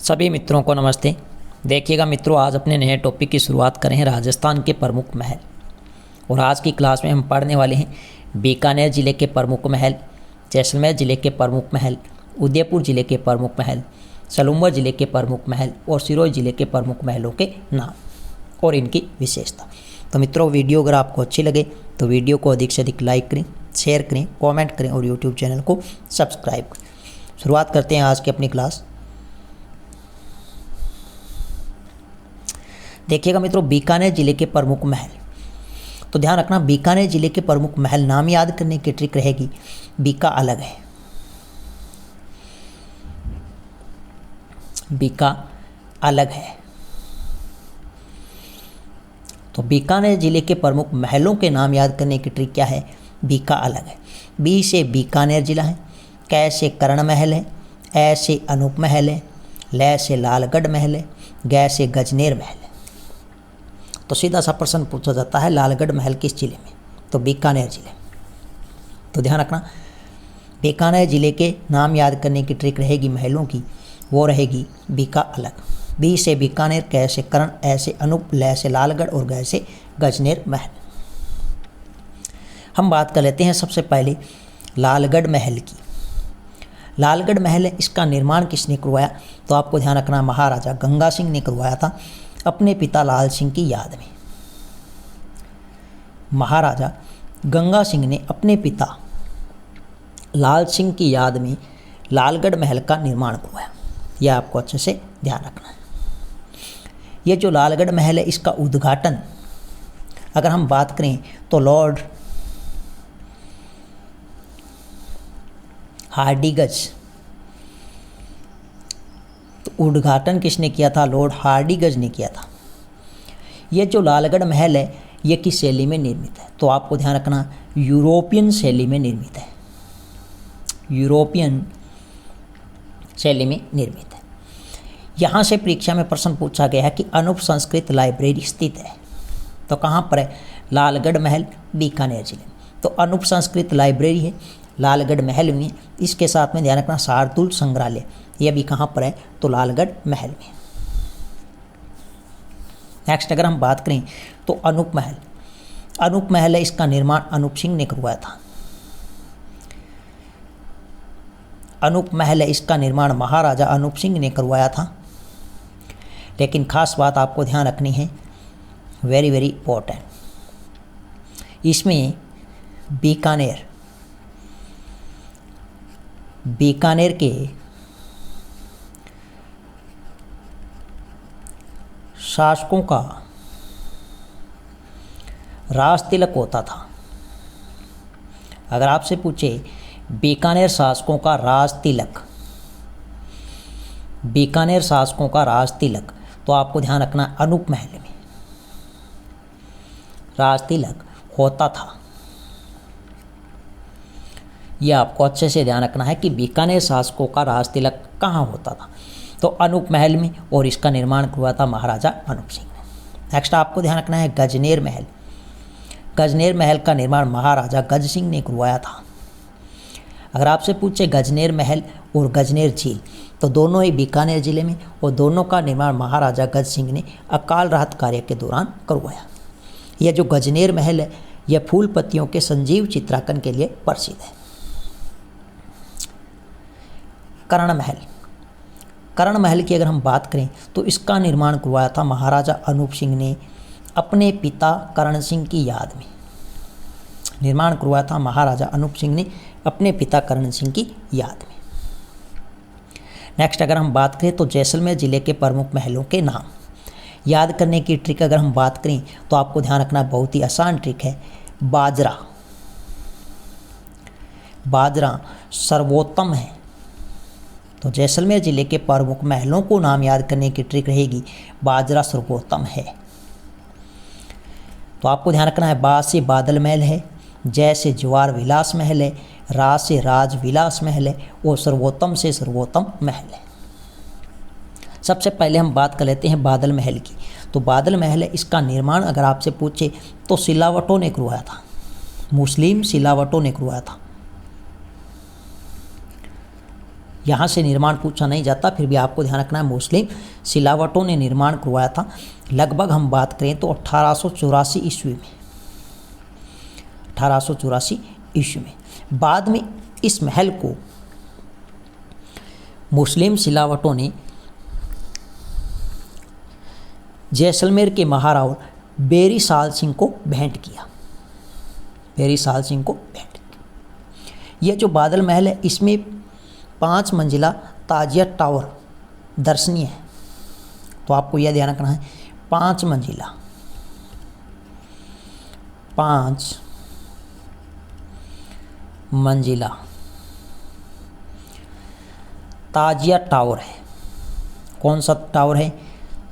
सभी मित्रों को नमस्ते। देखिएगा मित्रों, आज अपने नए टॉपिक की शुरुआत करें हैं राजस्थान के प्रमुख महल। और आज की क्लास में हम पढ़ने वाले हैं बीकानेर ज़िले के प्रमुख महल, जैसलमेर ज़िले के प्रमुख महल, उदयपुर ज़िले के प्रमुख महल, सलूम्बर ज़िले के प्रमुख महल और सिरोही ज़िले के प्रमुख महलों के नाम और इनकी विशेषता। तो मित्रों, वीडियो अगर आपको अच्छी लगे तो वीडियो को अधिक से अधिक लाइक करें, शेयर करें, कमेंट करें और यूट्यूब चैनल को सब्सक्राइब करें। शुरुआत करते हैं आज की अपनी क्लास। देखिएगा मित्रों, बीकानेर ज़िले के प्रमुख महल। तो ध्यान रखना, बीकानेर ज़िले के प्रमुख महल नाम याद करने की ट्रिक रहेगी, बीका अलग है। बीका अलग है। तो बीकानेर ज़िले के प्रमुख महलों के नाम याद करने की ट्रिक क्या है? बीका अलग है। बी से बीकानेर ज़िला है, कै से कर्ण महल है, ऐ से अनूप महल है, लै से लालगढ़ महल है, गै से गजनेर महल है। तो सीधा सा प्रश्न पूछा जाता है, लालगढ़ महल किस जिले में? तो बीकानेर जिले। तो ध्यान रखना, बीकानेर जिले के नाम याद करने की ट्रिक रहेगी महलों की, वो रहेगी बीका अलग। बी से बीकानेर, कै से कर्ण, ऐ से अनूप, लै से लालगढ़ और गै से गजनेर महल। हम बात कर लेते हैं सबसे पहले लालगढ़ महल की। लालगढ़ महल है, इसका निर्माण किसने करवाया? तो आपको ध्यान रखना, महाराजा गंगा सिंह ने करवाया था अपने पिता लाल सिंह की याद में। महाराजा गंगा सिंह ने अपने पिता लाल सिंह की याद में लालगढ़ महल का निर्माण करवाया। यह आपको अच्छे से ध्यान रखना है। यह जो लालगढ़ महल है, इसका उद्घाटन अगर हम बात करें तो लॉर्ड हार्डिंगज, तो उद्घाटन किसने किया था? लॉर्ड हार्डिंगज ने किया था। यह जो लालगढ़ महल है, यह किस शैली में निर्मित है? तो आपको ध्यान रखना, यूरोपियन शैली में निर्मित है। यूरोपियन शैली में निर्मित है। यहाँ से परीक्षा में प्रश्न पूछा गया है कि अनूप संस्कृत लाइब्रेरी स्थित है। तो कहाँ पर है? लालगढ़ महल, बीकानेर जिले में। तो अनूप संस्कृत लाइब्रेरी है लालगढ़ महल में। इसके साथ में ध्यान रखना, शार्दुल संग्रहालय, यह भी कहाँ पर है? तो लालगढ़ महल में। नेक्स्ट अगर हम बात करें तो अनूप महल। अनूप महल है, इसका निर्माण अनूप सिंह ने करवाया था। अनूप महल है, इसका निर्माण महाराजा अनूप सिंह ने करवाया था। लेकिन खास बात आपको ध्यान रखनी है, वेरी वेरी इंपॉर्टेंट, इसमें बीकानेर के शासकों का राज तिलक होता था। अगर आपसे पूछे बीकानेर शासकों का राज तिलक, बीकानेर शासकों का राज तिलक, तो आपको ध्यान रखना, अनूप महल में राज तिलक होता था। यह आपको अच्छे से ध्यान रखना है कि बीकानेर शासकों का राज तिलक कहाँ होता था? तो अनूप महल में, और इसका निर्माण करवाया था महाराजा अनूप सिंह ने। नेक्स्ट आपको ध्यान रखना है गजनेर महल। गजनेर महल का निर्माण महाराजा गज सिंह ने करवाया था। अगर आपसे पूछे गजनेर महल और गजनेर झील, तो दोनों ही बीकानेर जिले में, और दोनों का निर्माण महाराजा गज सिंह ने अकाल राहत कार्य के दौरान करवाया। यह जो गजनेर महल है, यह फूल पत्तियों के संजीव चित्रांकन के लिए प्रसिद्ध है। कर्ण महल। कर्ण महल की अगर हम बात करें तो इसका निर्माण करवाया था महाराजा अनूप सिंह ने अपने पिता कर्ण सिंह की याद में। निर्माण करवाया था महाराजा अनूप सिंह ने अपने पिता कर्ण सिंह की याद में। नेक्स्ट अगर हम बात करें तो जैसलमेर ज़िले के प्रमुख महलों के नाम याद करने की ट्रिक अगर हम बात करें तो आपको ध्यान रखना, बहुत ही आसान ट्रिक है। बाजरा, बाजरा सर्वोत्तम है। तो जैसलमेर ज़िले के प्रमुख महलों को नाम याद करने की ट्रिक रहेगी, बाजरा सर्वोत्तम है। तो आपको ध्यान रखना है, बा से बादल महल है, जय से जवार विलास महल है, राज से राज विलास महल है, और सर्वोत्तम से सर्वोत्तम महल है। सबसे पहले हम बात कर लेते हैं बादल महल की। तो बादल महल है, इसका निर्माण अगर आपसे पूछे तो सिलावटों ने करवाया था, मुस्लिम सिलावटों ने करवाया था। यहाँ से निर्माण पूछा नहीं जाता, फिर भी आपको ध्यान रखना है मुस्लिम सिलावटों ने निर्माण करवाया था। लगभग हम बात करें तो 1884 ईस्वी में, 1884 ईस्वी में। बाद में इस महल को मुस्लिम सिलावटों ने जैसलमेर के महाराव बेरी साल सिंह को भेंट किया, बेरी साल सिंह को भेंट किया। यह जो बादल महल है इसमें 5 मंजिला ताजिया टावर दर्शनीय है, तो आपको यह ध्यान रखना है 5 मंजिला, 5 मंजिला ताजिया टावर है। कौन सा टावर है?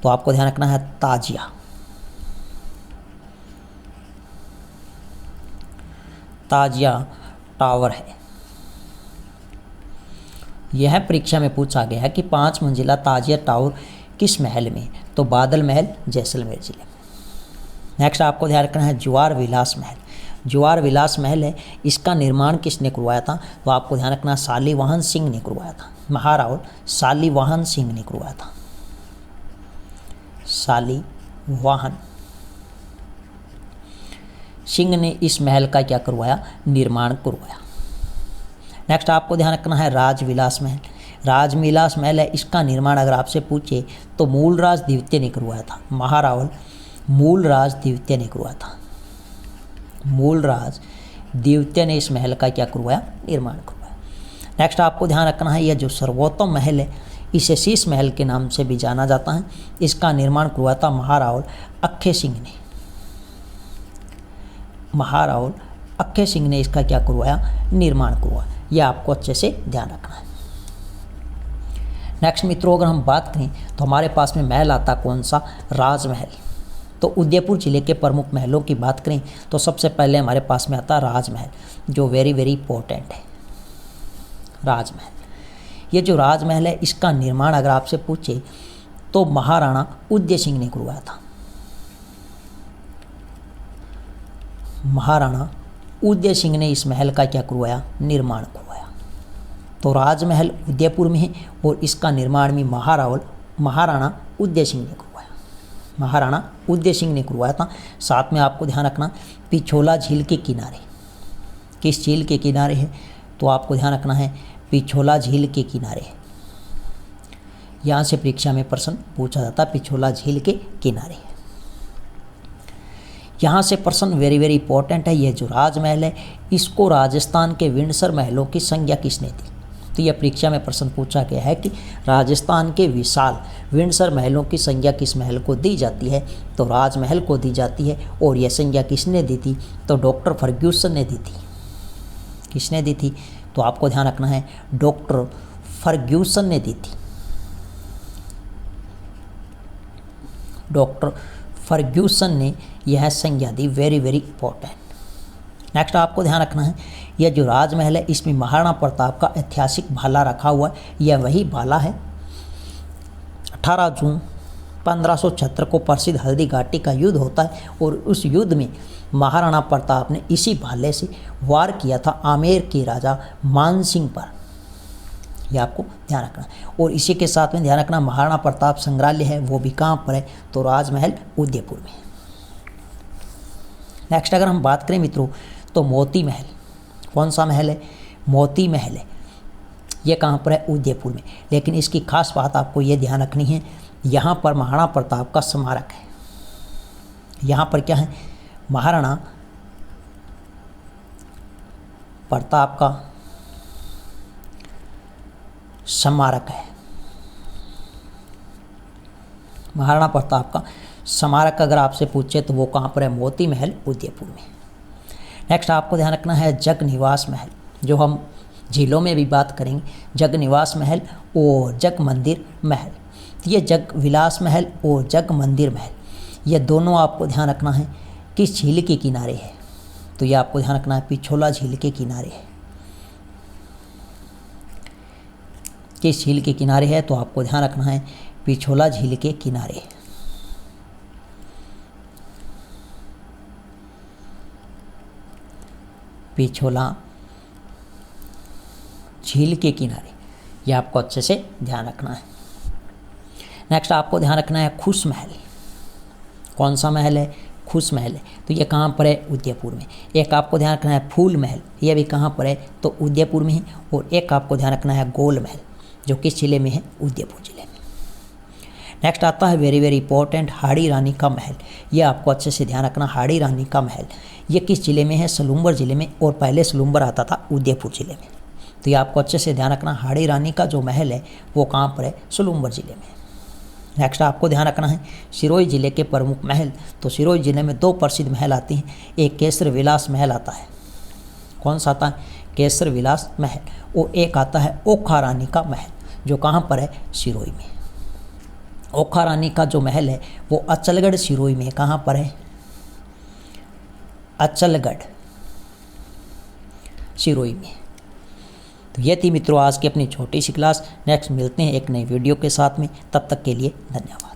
तो आपको ध्यान रखना है ताजिया, ताजिया टावर है। यह परीक्षा में पूछा गया है कि 5 मंजिला ताजिया टावर किस महल में? तो बादल महल, जैसलमेर जिले में। नेक्स्ट आपको ध्यान रखना है ज्वार विलास महल। ज्वार विलास महल है, इसका निर्माण किसने करवाया था? तो आपको ध्यान रखना शालिवाहन सिंह ने करवाया था, महाराव शालिवाहन सिंह ने करवाया था, शालिवाहन सिंह ने इस महल का क्या करवाया? निर्माण करवाया। नेक्स्ट आपको ध्यान रखना है राजविलास महल। राजविलास महल है, इसका निर्माण अगर आपसे पूछे तो मूलराज द्वितीय ने करवाया था, महारावल मूलराज द्वितीय ने करवाया था, मूलराज द्वितीय ने इस महल का क्या करवाया? निर्माण करवाया। नेक्स्ट आपको ध्यान रखना है यह जो सर्वोत्तम महल है इसे शीश महल के नाम से भी जाना जाता है। इसका निर्माण करवाया था महारावल अक्खे सिंह ने, महारावल अक्खे सिंह ने इसका क्या करवाया? निर्माण करवाया। यह आपको अच्छे से ध्यान रखना है। नेक्स्ट मित्रों अगर हम बात करें तो हमारे पास में महल आता कौन सा? राजमहल। तो उदयपुर जिले के प्रमुख महलों की बात करें तो सबसे पहले हमारे पास में आता राजमहल, जो वेरी वेरी इंपॉर्टेंट है। राजमहल, ये जो राजमहल है इसका निर्माण अगर आपसे पूछे तो महाराणा उदय सिंह ने करवाया था, महाराणा उदय सिंह ने इस महल का क्या करवाया? निर्माण करवाया। तो राजमहल उदयपुर में है और इसका निर्माण भी महाराणा उदय सिंह ने करवाया, महाराणा उदय सिंह ने करवाया था। साथ में आपको ध्यान रखना पिछोला झील के किनारे, किस झील के किनारे है? तो आपको ध्यान रखना है पिछोला झील के किनारे। यहाँ से परीक्षा में प्रश्न पूछा जाता, पिछोला झील के किनारे। यहाँ से प्रश्न वेरी वेरी इंपॉर्टेंट है। यह जो राजमहल है इसको राजस्थान के विंडसर महलों की संज्ञा किसने दी? तो यह परीक्षा में प्रश्न पूछा गया है कि राजस्थान के विशाल विंडसर महलों की संज्ञा किस महल को दी जाती है? तो राजमहल को दी जाती है। और यह संज्ञा किसने दी थी? तो डॉक्टर फर्ग्यूसन ने दी थी। किसने दी थी? तो आपको ध्यान रखना है डॉक्टर फर्ग्यूसन ने दी थी, डॉक्टर फर्ग्यूसन ने यह संज्ञा दी। Very very important. नेक्स्ट आपको ध्यान रखना है यह जो राजमहल है इसमें महाराणा प्रताप का ऐतिहासिक भाला रखा हुआ है। यह वही भाला है। 18 जून 1576 को प्रसिद्ध हल्दी घाटी का युद्ध होता है और उस युद्ध में महाराणा प्रताप ने इसी भाले से वार किया था आमेर के राजा मानसिंह पर। यह आपको ध्यान रखना है। और इसी के साथ में ध्यान रखना महाराणा प्रताप संग्रहालय है वो भी कहाँ पर है? तो राजमहल उदयपुर में। नेक्स्ट अगर हम बात करें मित्रों तो मोती महल। कौन सा महल है? मोती महल है। यह कहाँ पर है? उदयपुर में। लेकिन इसकी खास बात आपको ये ध्यान रखनी है, यहाँ पर महाराणा प्रताप का स्मारक है। यहाँ पर क्या है? महाराणा प्रताप का स्मारक है। महाराणा प्रताप का स्मारक अगर आपसे पूछे तो वो कहाँ पर है? मोती महल उदयपुर में। नेक्स्ट आपको ध्यान रखना है जग निवास महल, जो हम झीलों में भी बात करेंगे। जग निवास महल और जग मंदिर महल, ये जग विलास महल और जग मंदिर महल ये दोनों आपको ध्यान रखना है किस झील के किनारे है? तो ये आपको ध्यान रखना है पिछोला झील के किनारे है। किस झील के किनारे है? तो आपको ध्यान रखना है पिछोला झील के किनारे। पिछोला झील के किनारे यह आपको अच्छे से ध्यान रखना है। नेक्स्ट आपको ध्यान रखना है खुश महल। कौन सा महल है? खुश महल है। तो ये कहाँ पर है? उदयपुर में। एक आपको ध्यान रखना है फूल महल, यह भी कहाँ पर है? तो उदयपुर में ही। और एक आपको ध्यान रखना है गोल महल, जो किस जिले में है? उदयपुर जिले में। नेक्स्ट आता है very very important Hadi Rani का महल। यह आपको अच्छे से ध्यान रखना, हाड़ी रानी का महल ये किस जिले में है? सलूम्बर जिले में। और पहले सलूम्बर आता था उदयपुर जिले में। तो ये आपको अच्छे से ध्यान रखना, हाड़ी रानी का जो महल है वो कहाँ पर है? सलूम्बर जिले में। नेक्स्ट आपको ध्यान रखना है सिरोही जिले के प्रमुख महल। तो सिरोही जिले में 2 प्रसिद्ध महल आते हैं, एक केसर विलास महल आता है। कौन सा आता है? केसर विलास महल। और एक आता है ओखा रानी का महल, जो कहाँ पर है? सिरोही में। ओखा रानी का जो महल है वो अचलगढ़ सिरोही में। कहाँ पर है? अचलगढ़ सिरोही में। तो ये थी मित्रों आज की अपनी छोटी सी क्लास। नेक्स्ट मिलते हैं एक नई वीडियो के साथ में, तब तक के लिए धन्यवाद।